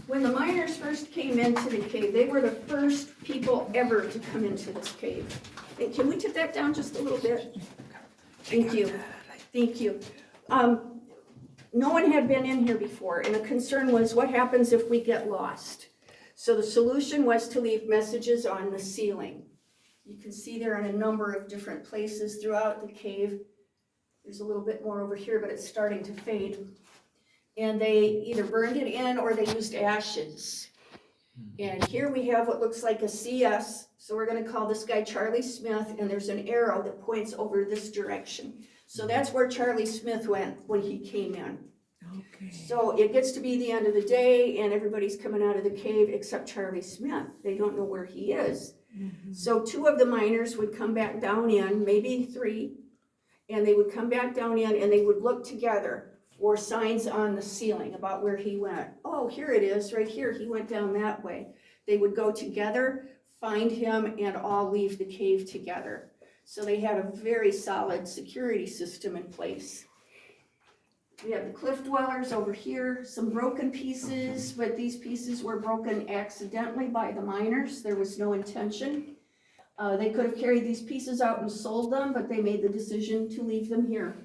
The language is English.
When the miners first came into the cave, they were the first people ever to come into this cave. And can we tip that down just a little bit? Thank you. Thank you. No one had been in here before, and the concern was what happens if we get lost? So the solution was to leave messages on the ceiling. You can see they're in a number of different places throughout the cave. There's a little bit more over here, but it's starting to fade. And they either burned it in or they used ashes. And here we have what looks like a CS. So we're gonna call this guy Charlie Smith, and there's an arrow that points over this direction. So that's where Charlie Smith went when he came in. Okay. So it gets to be the end of the day and everybody's coming out of the cave except Charlie Smith. They don't know where he is. So 2 of the miners would come back down in, maybe 3, and they would come back down in and they would look together for signs on the ceiling about where he went. Oh, here it is, right here, he went down that way. They would go together, find him, and all leave the cave together. So they had a very solid security system in place. We have the cliff dwellers over here, some broken pieces, but these pieces were broken accidentally by the miners. There was no intention. They could have carried these pieces out and sold them, but they made the decision to leave them here.